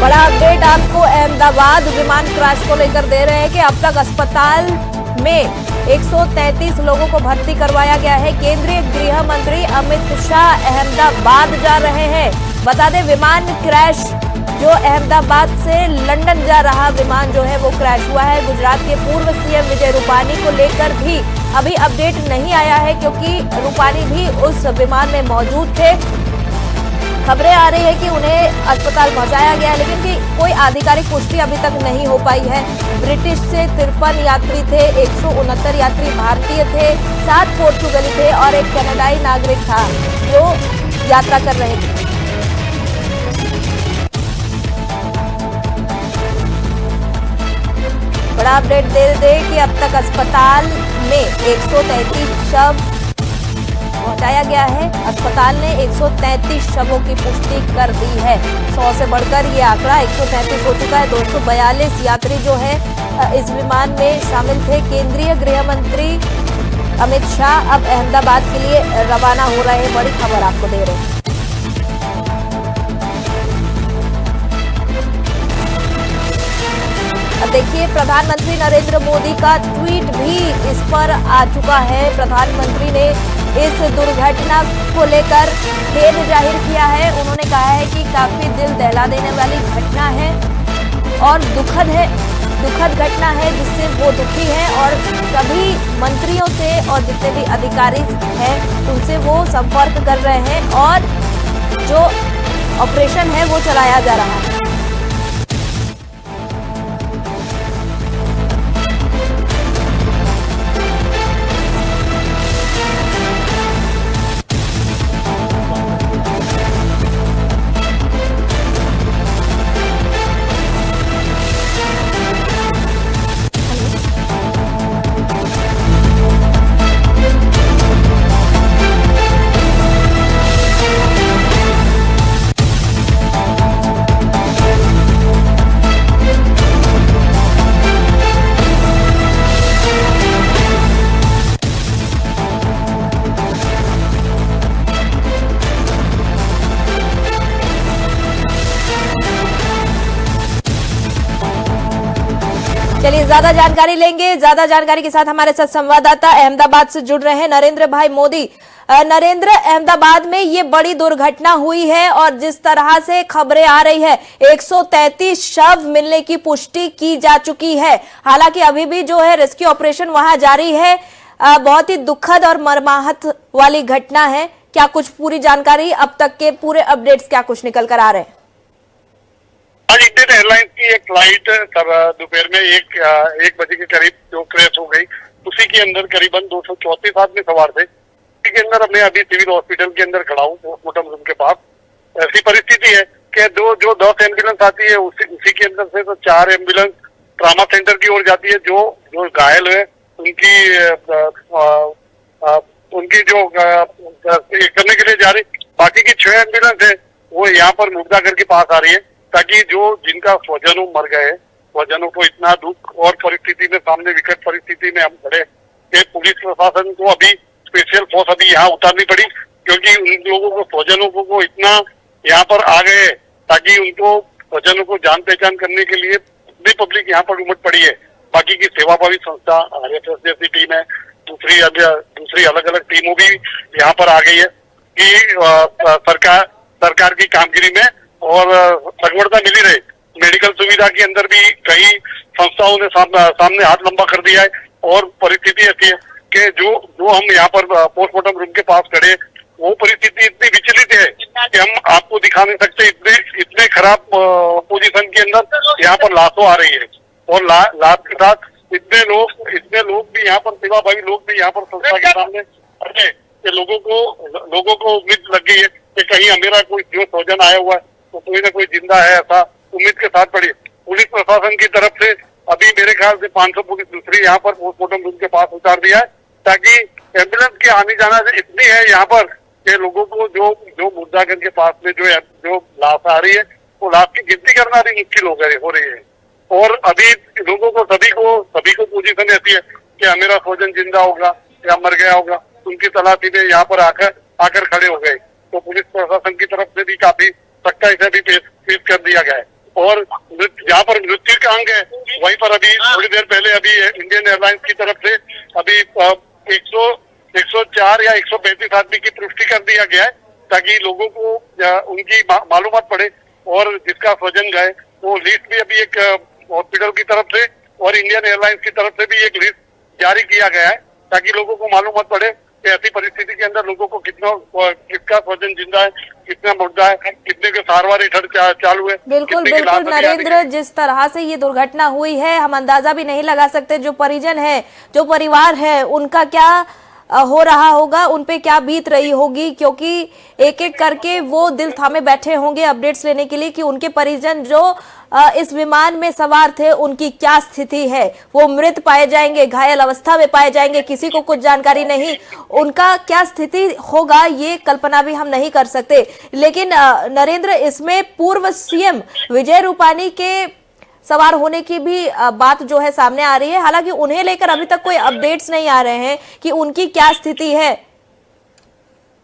बड़ा अपडेट आपको अहमदाबाद विमान क्रैश को लेकर दे रहे हैं कि अब तक अस्पताल में 133 लोगों को भर्ती करवाया गया है। केंद्रीय गृह मंत्री अमित शाह अहमदाबाद जा रहे हैं। बता दें विमान क्रैश जो अहमदाबाद से लंदन जा रहा विमान जो है वो क्रैश हुआ है। गुजरात के पूर्व सीएम विजय रूपानी को लेकर भी अभी अपडेट नहीं आया है क्योंकि रूपानी भी उस विमान में मौजूद थे। खबरें आ रही है कि उन्हें अस्पताल पहुंचाया गया है, लेकिन कि कोई आधिकारिक पुष्टि अभी तक नहीं हो पाई है। ब्रिटिश से 53 यात्री थे, 169 यात्री भारतीय थे, 7 पोर्चुगली थे और एक कनाडाई नागरिक था जो यात्रा कर रहे थे। बड़ा अपडेट दे दे कि अब तक अस्पताल में 133 शव पहुंचाया गया है। अस्पताल ने 133 शवों की पुष्टि कर दी है। 100 से बढ़कर ये आंकड़ा 133 हो चुका है। 242 यात्री जो है इस विमान में शामिल थे। केंद्रीय गृह मंत्री अमित शाह अब अहमदाबाद के लिए रवाना हो रहे हैं। बड़ी खबर आपको दे रहे हैं। अब देखिए प्रधानमंत्री नरेंद्र मोदी का ट्वीट भी इस पर आ चुका है। प्रधानमंत्री ने इस दुर्घटना को लेकर खेद जाहिर किया है। उन्होंने कहा है कि काफी दिल दहला देने वाली घटना है और दुखद घटना है जिससे वो दुखी है और सभी मंत्रियों से और जितने भी अधिकारी हैं उनसे वो संपर्क कर रहे हैं और जो ऑपरेशन है वो चलाया जा रहा है। चलिए ज्यादा जानकारी लेंगे। ज्यादा जानकारी के साथ हमारे साथ संवाददाता अहमदाबाद से जुड़ रहे हैं नरेंद्र भाई मोदी। नरेंद्र, अहमदाबाद में ये बड़ी दुर्घटना हुई है और जिस तरह से खबरें आ रही है 133 शव मिलने की पुष्टि की जा चुकी है। हालांकि अभी भी जो है रेस्क्यू ऑपरेशन वहां जारी है। बहुत ही दुखद और मर्माहत वाली घटना है। क्या कुछ पूरी जानकारी अब तक के पूरे अपडेट्स क्या कुछ निकल कर आ रहे हैं? आज इंडियन एयरलाइंस की एक फ्लाइट दोपहर में एक बजे के करीब जो क्रैश हो गई, उसी के अंदर करीबन 234 आदमी सवार थे। इसी के अंदर मैं अभी सिविल हॉस्पिटल के अंदर खड़ा हूँ, पोस्टमार्टम रूम के पास। ऐसी परिस्थिति है कि जो 10 एम्बुलेंस आती है उसी के अंदर से तो 4 एम्बुलेंस ट्रामा सेंटर की ओर जाती है। जो घायल है उनकी जो करने के लिए जा रही, बाकी की 6 एम्बुलेंस है वो यहाँ पर मुग्धागर के पास आ रही है ताकि जो जिनका स्वजनों मर गए, स्वजनों को इतना दुख और परिस्थिति में सामने विकट परिस्थिति में हम खड़े कि पुलिस प्रशासन को अभी स्पेशल फोर्स अभी यहाँ उतारनी पड़ी क्योंकि उन लोगों को स्वजनों को इतना यहाँ पर आ गए ताकि उनको स्वजनों को जान पहचान करने के लिए भी पब्लिक यहाँ पर उमड़ पड़ी है। बाकी की सेवाभावी संस्था RSS जैसी टीम है, दूसरी अलग अलग टीमों भी यहाँ पर आ गई है कि सरकार की कामगिरी में और सगवड़ता मिली रहे। मेडिकल सुविधा के अंदर भी कई संस्थाओं ने सामने हाथ लंबा कर दिया है और परिस्थिति ऐसी है कि जो हम यहाँ पर पोस्टमार्टम रूम के पास खड़े, वो परिस्थिति इतनी विचलित है कि हम आपको दिखा नहीं सकते। इतने खराब पोजीशन के अंदर यहाँ पर लाशों आ रही है और लाश के साथ इतने लोग भी यहाँ पर सेवाभावी लोग भी यहाँ पर संस्था के सामने खड़े कि लोगों को उम्मीद लग गई है कि कहीं मेरा कोई जो स्वजन आया हुआ है तो कोई ना कोई जिंदा है, ऐसा उम्मीद के साथ पड़ी। पुलिस प्रशासन की तरफ से अभी मेरे ख्याल से 500 पुलिस दूसरी यहाँ पर पोस्टमार्टम रूम के पास उतार दिया है ताकि एम्बुलेंस के आने जाना इतनी है यहाँ पर कि लोगों को जो मुद्दागर के पास में जो लाश आ रही है वो लाश की गिनती करना भी मुश्किल हो रही है। और अभी लोगों को सभी को पोजीशन ऐसी है कि मेरा स्वजन जिंदा होगा या मर गया होगा, उनकी तलाशी में यहाँ पर आकर खड़े हो गए। तो पुलिस प्रशासन की तरफ से भी काफी सख्ताई से भी पेश कर दिया गया है और जहाँ पर मृत्यु का अंक है वहीं पर अभी थोड़ी देर पहले अभी इंडियन एयरलाइंस की तरफ से अभी 104 या 135 आदमी की पुष्टि कर दिया गया है, ताकि लोगों को उनकी मालूमात पड़े और जिसका स्वजन गए वो लिस्ट भी अभी एक हॉस्पिटल की तरफ से और इंडियन एयरलाइंस की तरफ से भी एक लिस्ट जारी किया गया है, ताकि लोगों को मालूमात पड़े कि ऐसी परिस्थिति के अंदर लोगों को किसका स्वजन जिंदा है, कितना मुर्दा है, कितने के सारवार इधर चालू है। बिल्कुल बिल्कुल नरेंद्र, जिस तरह से ये दुर्घटना हुई है हम अंदाजा भी नहीं लगा सकते जो परिजन है, जो परिवार है, उनका क्या हो रहा होगा, उन पे क्या बीत रही होगी, क्योंकि एक एक करके वो दिल थामे बैठे होंगे अपडेट्स लेने के लिए कि उनके परिजन जो इस विमान में सवार थे उनकी क्या स्थिति है। वो मृत पाए जाएंगे, घायल अवस्था में पाए जाएंगे, किसी को कुछ जानकारी नहीं, उनका क्या स्थिति होगा ये कल्पना भी हम नहीं कर सकते। लेकिन नरेंद्र, इसमें पूर्व सीएम विजय रूपानी के सवार होने की भी बात जो है सामने आ रही है, हालांकि उन्हें लेकर अभी तक कोई अपडेट्स नहीं आ रहे हैं कि उनकी क्या स्थिति है।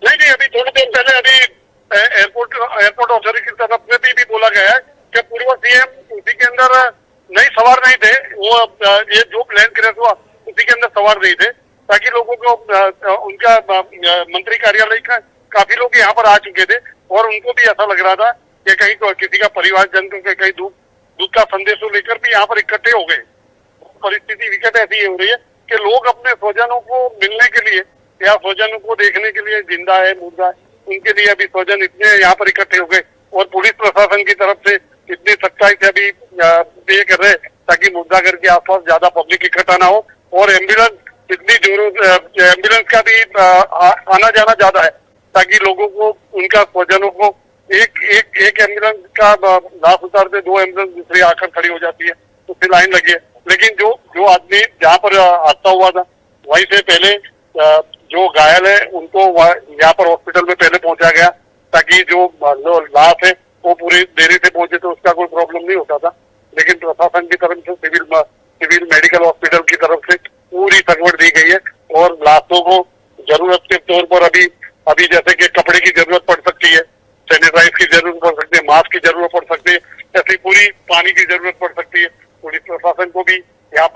नहीं, अभी थोड़ी देर पहले अभी एयरपोर्ट अथॉरिटी की तरफ से भी बोला गया है कि पूर्व सीएम उसी के अंदर सवार नहीं थे, वो ये जो प्लेन क्रैश हुआ उसी के अंदर सवार नहीं थे, ताकि लोगों को उनका मंत्री कार्यालय का काफी लोग यहाँ पर आ चुके थे और उनको भी ऐसा लग रहा था कि कहीं किसी का परिवारजन को कहीं दुख का संदेश लेकर भी यहाँ पर इकट्ठे हो गए। परिस्थिति विकट ऐसी हो रही है कि लोग अपने स्वजनों को मिलने के लिए या स्वजनों को देखने के लिए, जिंदा है मुर्दा है, उनके लिए अभी स्वजन इतने यहाँ पर इकट्ठे हो गए और पुलिस प्रशासन की तरफ से इतनी सख्ताई से अभी ये कर रहे ताकि मुर्दाघर के आसपास ज्यादा पब्लिक इकट्ठा ना हो और एम्बुलेंस इतनी एम्बुलेंस का भी आना जाना ज्यादा है, ताकि लोगों को उनका स्वजनों को एक एम्बुलेंस का लाश उतारते 2 एम्बुलेंस दूसरी आकर खड़ी हो जाती है, उससे लाइन लगी है। लेकिन जो आदमी जहाँ पर हादसा हुआ था वहीं से पहले जो घायल है उनको यहाँ पर हॉस्पिटल में पहले पहुंचा गया, ताकि जो लाश है वो पूरी देरी से पहुंचे तो उसका कोई प्रॉब्लम नहीं होता था। लेकिन प्रशासन की तरफ से सिविल मेडिकल हॉस्पिटल की तरफ से पूरी सगवड़ दी गई है और लाशों को जरूरत के तौर पर अभी जैसे कि कपड़े की जरूरत पड़ सकती है, सैनिटाइज की जरूरत पड़ सकती है, मास्क की जरूरत पड़ सकती है, ऐसी पूरी पानी की जरूरत पड़ सकती है। पुलिस प्रशासन को भी यहाँ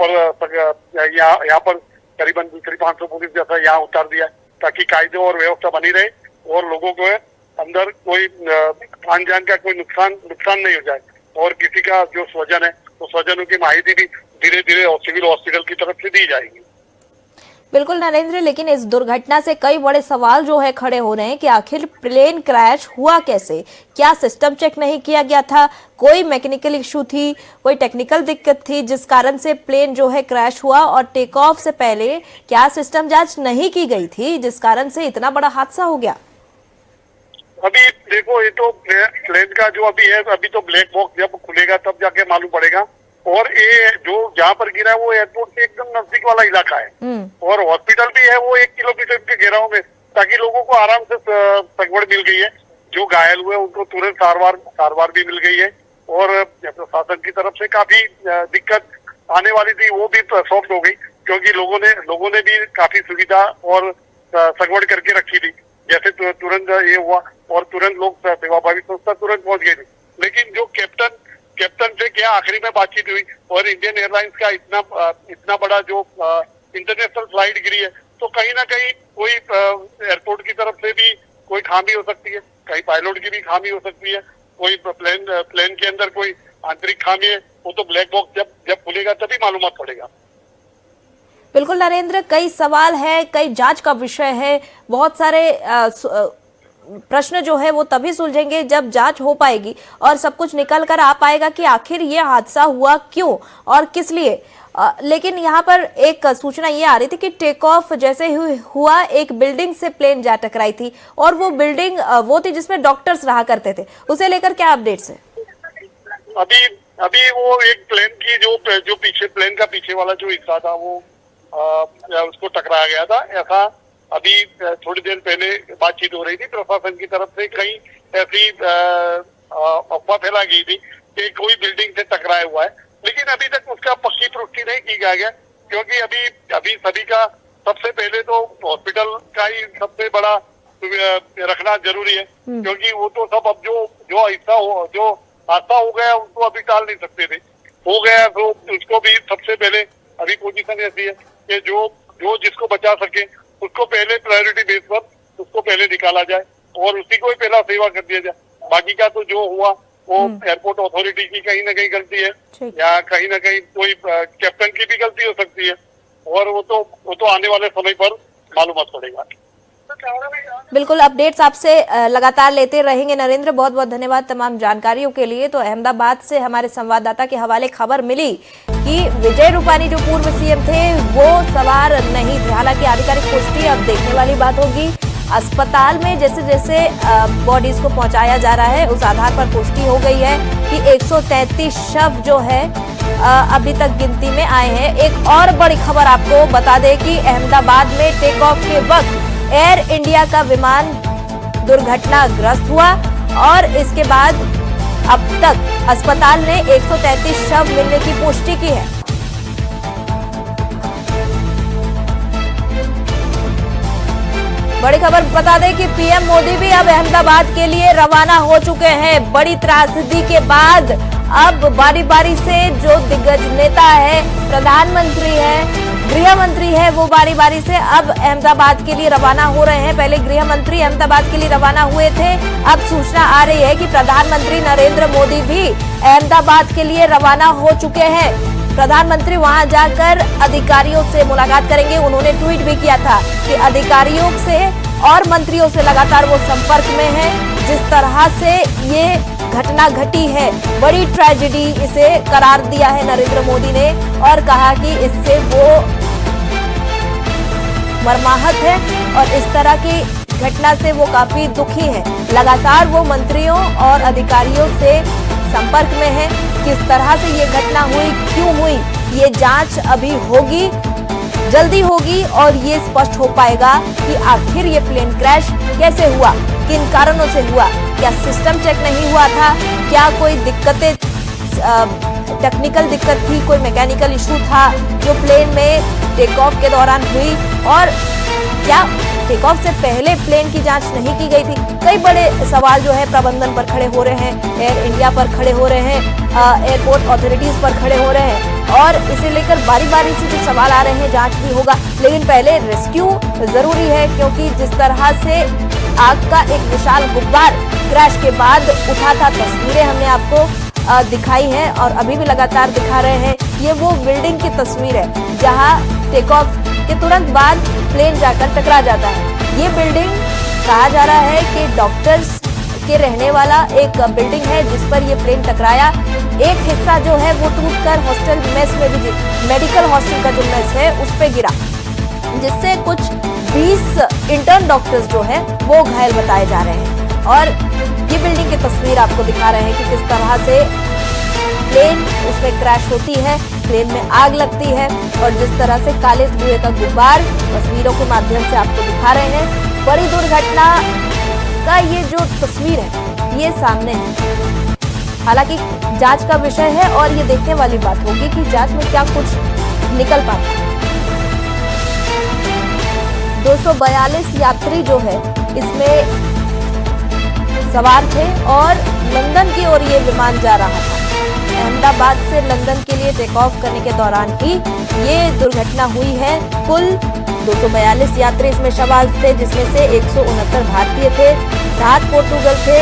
पर करीबन 500 पुलिस जैसा यहाँ उतार दिया है, ताकि कायदे और व्यवस्था बनी रहे और लोगों को अंदर कोई आन जान का कोई नुकसान नहीं हो जाए और किसी का जो स्वजन है तो स्वजनों की माहिती भी धीरे धीरे सिविल हॉस्पिटल की तरफ से दी जाएगी। बिल्कुल नरेंद्र, लेकिन इस दुर्घटना से कई बड़े सवाल जो है खड़े हो रहे हैं कि आखिर प्लेन क्रैश हुआ कैसे, क्या सिस्टम चेक नहीं किया गया था, कोई मैकेनिकल इशू थी, कोई टेक्निकल दिक्कत थी जिस कारण से प्लेन जो है क्रैश हुआ, और टेक ऑफ से पहले क्या सिस्टम जांच नहीं की गई थी जिस कारण से इतना बड़ा हादसा हो गया। अभी देखो, ये तो प्लेन का जो अभी है, अभी तो ब्लैक बॉक्स जब खुलेगा तब जाके मालूम पड़ेगा। और ये जो जहाँ पर गिरा है वो एयरपोर्ट से एकदम नजदीक वाला इलाका है और हॉस्पिटल भी है वो 1 किलोमीटर के घेराव में, ताकि लोगों को आराम से सगवड़ मिल गई है। जो घायल हुए उनको तुरंत सारवार भी मिल गई है और प्रशासन की तरफ से काफी दिक्कत आने वाली थी वो भी सॉफ्ट हो गई, क्योंकि लोगों ने भी काफी सुविधा और सगवड़ करके रखी थी। जैसे तुरंत ये हुआ और तुरंत लोग सेवाभावी संस्था तुरंत पहुंच गई थी। लेकिन जो कैप्टन से क्या आखिरी में बातचीत हुई और इंडियन एयरलाइंस का इतना बड़ा जो इंटरनेशनल फ्लाइट गिरी है, तो कहीं ना कहीं कोई एयरपोर्ट की तरफ से भी कोई खामी हो सकती है, कहीं पायलट की भी खामी हो सकती है, कोई प्लेन के अंदर कोई आंतरिक खामी है, वो तो ब्लैक बॉक्स जब खुलेगा तभी मालूमात पड़ेगा। बिल्कुल नरेंद्र, कई सवाल है, कई जांच का विषय है, बहुत सारे प्रश्न जो है वो तभी सुलझेंगे जब जांच हो पाएगी और सब कुछ निकल कर आ पाएगा कि आखिर ये हादसा हुआ क्यों और किस लिए। लेकिन यहाँ पर एक सूचना ये आ रही थी कि टेक ऑफ जैसे हुआ एक बिल्डिंग से प्लेन जा टकराई थी और वो बिल्डिंग वो थी जिसमें डॉक्टर्स रहा करते थे, उसे लेकर क्या अपडेट्स है? अभी वो एक प्लेन की जो पीछे प्लेन का पीछे वाला जो हिस्सा था वो उसको टकराया गया था, ऐसा अभी थोड़ी देर पहले बातचीत हो रही थी। प्रशासन की तरफ से कहीं ऐसी अफवाह फैला गई थी कि कोई बिल्डिंग से टकराया हुआ है, लेकिन अभी तक उसका पक्की पुष्टि नहीं की गया, क्योंकि अभी सभी का सबसे पहले तो हॉस्पिटल का ही सबसे बड़ा रखना जरूरी है, क्योंकि वो तो सब अब जो हिस्सा हो जो हादसा हो गया, उसको अभी टाल नहीं सकते थे, हो गया तो उसको भी सबसे पहले अभी पोजीशन ऐसी है कि जो जिसको बचा सके उसको पहले प्रायोरिटी बेस पर उसको पहले निकाला जाए और उसी को ही पहला सेवा कर दिया जाए। बाकी का तो जो हुआ वो एयरपोर्ट अथॉरिटी की कहीं ना कहीं गलती है या कहीं ना कहीं कोई कैप्टन की भी गलती हो सकती है और वो तो आने वाले समय पर मालूम पड़ेगा। बिल्कुल, अपडेट्स आपसे लगातार लेते रहेंगे नरेंद्र। बहुत बहुत धन्यवाद तमाम जानकारियों के लिए। तो अहमदाबाद से हमारे संवाददाता के हवाले खबर मिली कि विजय रूपानी जो पूर्व सीएम थे वो सवार नहीं थे। हालांकि आधिकारिक पुष्टि अब देखने वाली बात होगी। अस्पताल में जैसे जैसे बॉडीज को पहुंचाया जा रहा है उस आधार पर पुष्टि हो गई है कि 133 शव जो है अभी तक गिनती में आए हैं। एक और बड़ी खबर आपको बता दें कि अहमदाबाद में टेक ऑफ के वक्त एयर इंडिया का विमान दुर्घटनाग्रस्त हुआ और इसके बाद अब तक अस्पताल ने 133 शव मिलने की पुष्टि की है। बड़ी खबर बता दें कि पीएम मोदी भी अब अहमदाबाद के लिए रवाना हो चुके हैं। बड़ी त्रासदी के बाद अब बारी बारी से जो दिग्गज नेता है, प्रधानमंत्री है, गृह मंत्री है, वो बारी बारी से अब अहमदाबाद के लिए रवाना हो रहे हैं। पहले गृह मंत्री अहमदाबाद के लिए रवाना हुए थे। अब सूचना आ रही है कि प्रधानमंत्री नरेंद्र मोदी भी अहमदाबाद के लिए रवाना हो चुके हैं। प्रधानमंत्री वहां जाकर अधिकारियों से मुलाकात करेंगे। उन्होंने ट्वीट भी किया था कि अधिकारियों से और मंत्रियों से लगातार वो संपर्क में हैं। जिस तरह से ये घटना घटी है, बड़ी ट्रेजेडी इसे करार दिया है नरेंद्र मोदी ने और कहा कि इससे वो मर्माहत है और इस तरह की घटना से वो काफी दुखी है। लगातार वो मंत्रियों और अधिकारियों से संपर्क में है। किस तरह से ये घटना हुई, क्यों हुई, ये जांच अभी होगी, जल्दी होगी और ये स्पष्ट हो पाएगा कि आखिर ये प्लेन क्रैश कैसे हुआ, किन कारणों से हुआ। क्या सिस्टम चेक नहीं हुआ था, क्या कोई दिक्कतें, टेक्निकल दिक्कत थी, कोई मैकेनिकल इशू था जो प्लेन में टेक ऑफ के दौरान हुई और क्या टेक ऑफ से पहले प्लेन की जांच नहीं की गई थी। कई बड़े सवाल जो है प्रबंधन पर खड़े हो रहे हैं, एयर इंडिया पर खड़े हो रहे हैं, एयरपोर्ट अथॉरिटीज पर खड़े हो रहे हैं और इसे लेकर बारी बारी से जो सवाल आ रहे हैं जांच भी होगा। लेकिन पहले रेस्क्यू जरूरी है क्योंकि जिस तरह से आग का एक विशाल गुब्बार क्रैश के बाद उठा था, तस्वीरें हमने आपको दिखाई हैं और अभी भी लगातार दिखा रहे हैं। ये वो बिल्डिंग की तस्वीर है जहां टेक ऑफ के तुरंत बाद प्लेन जाकर टकरा जाता है। ये बिल्डिंग कहा जा रहा है कि डॉक्टर्स के रहने वाला एक बिल्डिंग है जिस पर ये प्लेन टकराया। एक हिस्सा जो है वो टूटकर हॉस्टल मेस में भी, मेडिकल हॉस्टल का जो मेस है उस पे गिरा, जिससे कुछ 20 इंटर्न डॉक्टर्स जो है वो घायल बताए जा रहे हैं। और ये बिल्डिंग की तस्वीर आपको दिखा रहे हैं कि किस तरह से प्लेन उसमें क्रैश होती है, प्लेन में आग लगती है और जिस तरह से काले धुएं का गुब्बार तस्वीरों के माध्यम से आपको दिखा रहे हैं। बड़ी दुर्घटना का ये जो तस्वीर है ये सामने है। हालांकि जांच का विषय है और ये देखने वाली बात होगी कि जांच में क्या कुछ निकल पाता है। 242 यात्री जो है इसमें सवार थे और लंदन की ओर ये विमान जा रहा था। अहमदाबाद से लंदन के लिए टेक ऑफ करने के दौरान ही ये दुर्घटना हुई है। कुल 242 यात्री इसमें सवार थे, जिसमें से 169 भारतीय थे, 7 पोर्तुगल थे,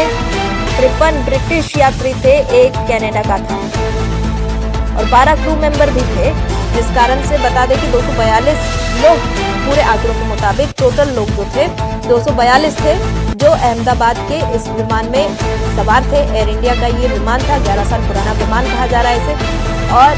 53 ब्रिटिश यात्री थे, 1 कनाडा का था और 12 क्रू मेंबर भी थे। जिस कारण से बता दें कि 242 लोग, पूरे आंकड़ों के मुताबिक टोटल लोग जो थे 242 थे जो अहमदाबाद के इस विमान में सवार थे। एयर इंडिया का ये विमान था, 11 साल पुराना विमान कहा जा रहा है इसे। और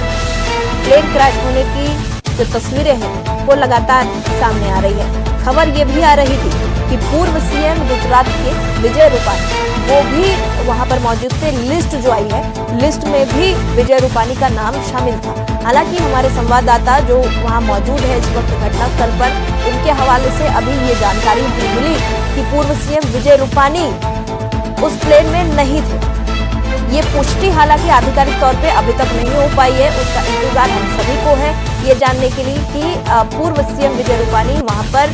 प्लेन क्रैश होने की जो तस्वीरें हैं वो लगातार सामने आ रही है। खबर ये भी आ रही थी कि पूर्व सीएम गुजरात के विजय रूपानी वो भी वहां पर मौजूद थे। लिस्ट जो आई है, लिस्ट में भी विजय रूपानी का नाम शामिल था। हालांकि हमारे संवाददाता जो वहां मौजूद है इस वक्त घटनास्थल पर, उनके हवाले से अभी ये जानकारी मिली कि पूर्व सीएम विजय रूपानी उस प्लेन में नहीं थे। ये पुष्टि हालांकि आधिकारिक तौर पे अभी तक नहीं हो पाई है, उसका इंतजार हम सभी को है ये जानने के लिए कि पूर्व सीएम विजय रूपानी वहां पर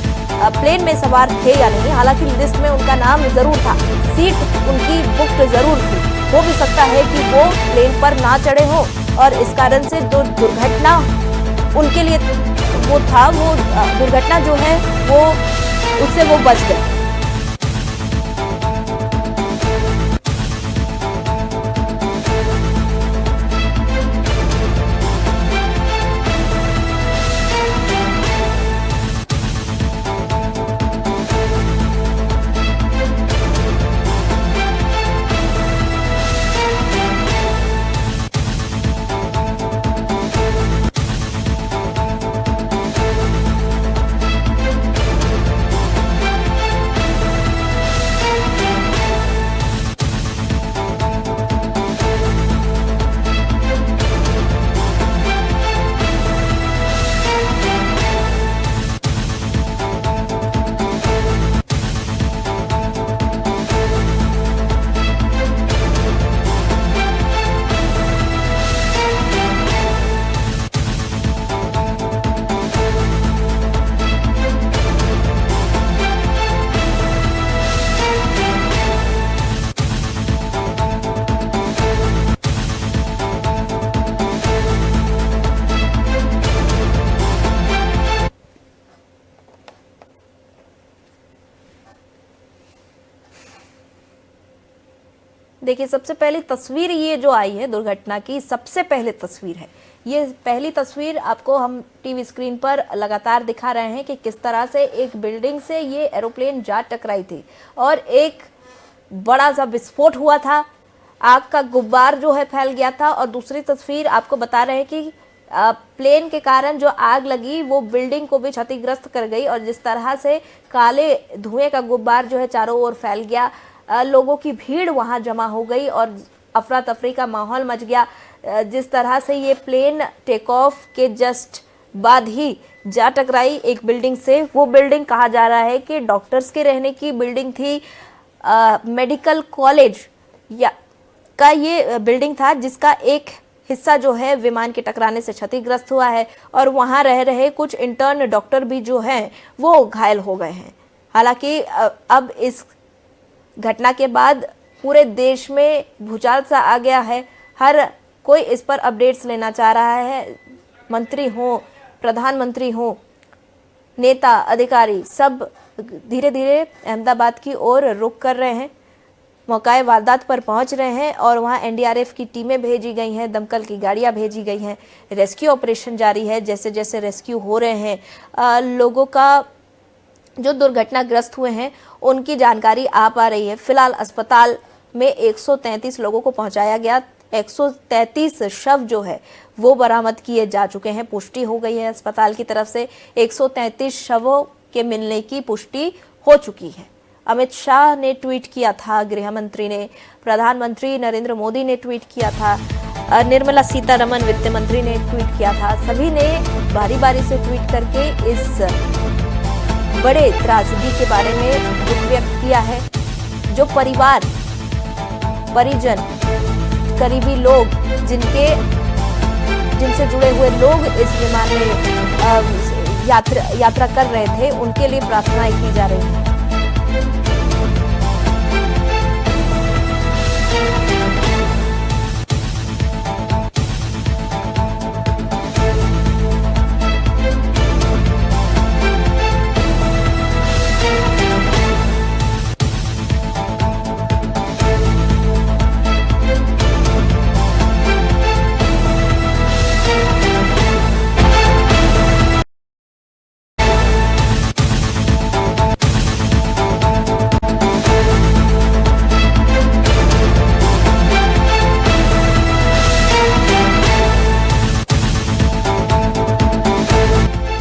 प्लेन में सवार थे या नहीं। हालांकि लिस्ट में उनका नाम जरूर था, सीट उनकी बुक्ड जरूर थी। हो भी सकता है कि वो प्लेन पर ना चढ़े हों और इस कारण से जो दुर्घटना उनके लिए वो था, वो दुर्घटना जो है वो उससे वो बच गए। देखिए, सबसे पहली तस्वीर ये जो आई है दुर्घटना की, सबसे पहले तस्वीर है ये। पहली तस्वीर आपको हम टीवी स्क्रीन पर लगातार दिखा रहे हैं कि किस तरह से एक बिल्डिंग से ये एरोप्लेन जा टकराई थी और एक बड़ा सा विस्फोट हुआ था, आग का गुब्बार जो है फैल गया था। और दूसरी तस्वीर आपको बता रहे हैं कि प्लेन के कारण जो आग लगी वो बिल्डिंग को भी क्षतिग्रस्त कर गई और जिस तरह से काले धुएं का गुब्बार जो है चारों ओर फैल गया, लोगों की भीड़ वहां जमा हो गई और अफरा तफरी का माहौल मच गया। जिस तरह से ये प्लेन टेक ऑफ के जस्ट बाद ही जा टकराई एक बिल्डिंग से। वो बिल्डिंग कहा जा रहा है कि डॉक्टर्स के रहने की बिल्डिंग थी, मेडिकल कॉलेज या का ये बिल्डिंग था, जिसका एक हिस्सा जो है विमान के टकराने से क्षतिग्रस्त हुआ है और वहां रह रहे कुछ इंटर्न डॉक्टर भी जो हैं वो घायल हो गए हैं। हालांकि अब इस घटना के बाद पूरे देश में भूचाल सा आ गया है। हर कोई इस पर अपडेट्स लेना चाह रहा है। मंत्री हो, प्रधानमंत्री हो, नेता अधिकारी सब धीरे धीरे अहमदाबाद की ओर रुख कर रहे हैं, मौकाए वारदात पर पहुंच रहे हैं और वहां एनडीआरएफ की टीमें भेजी गई हैं, दमकल की गाड़ियां भेजी गई हैं, रेस्क्यू ऑपरेशन जारी है। जैसे जैसे रेस्क्यू हो रहे हैं, लोगों का जो दुर्घटनाग्रस्त हुए हैं उनकी जानकारी आ पा रही है। फिलहाल अस्पताल में 133 लोगों को पहुंचाया गया, 133 शव जो है वो बरामद किए जा चुके हैं। पुष्टि हो गई है अस्पताल की तरफ से, 133 शवों के मिलने की पुष्टि हो चुकी है। अमित शाह ने ट्वीट किया था, गृह मंत्री ने, प्रधानमंत्री नरेंद्र मोदी ने ट्वीट किया था, निर्मला सीतारमण वित्त मंत्री ने ट्वीट किया था। सभी ने बारी बारी से ट्वीट करके इस बड़े त्रासदी के बारे में दुख व्यक्त किया है। जो परिवार, परिजन, करीबी लोग जिनसे जुड़े हुए लोग इस विमान में यात्रा कर रहे थे, उनके लिए प्रार्थनाएं की जा रही हैं।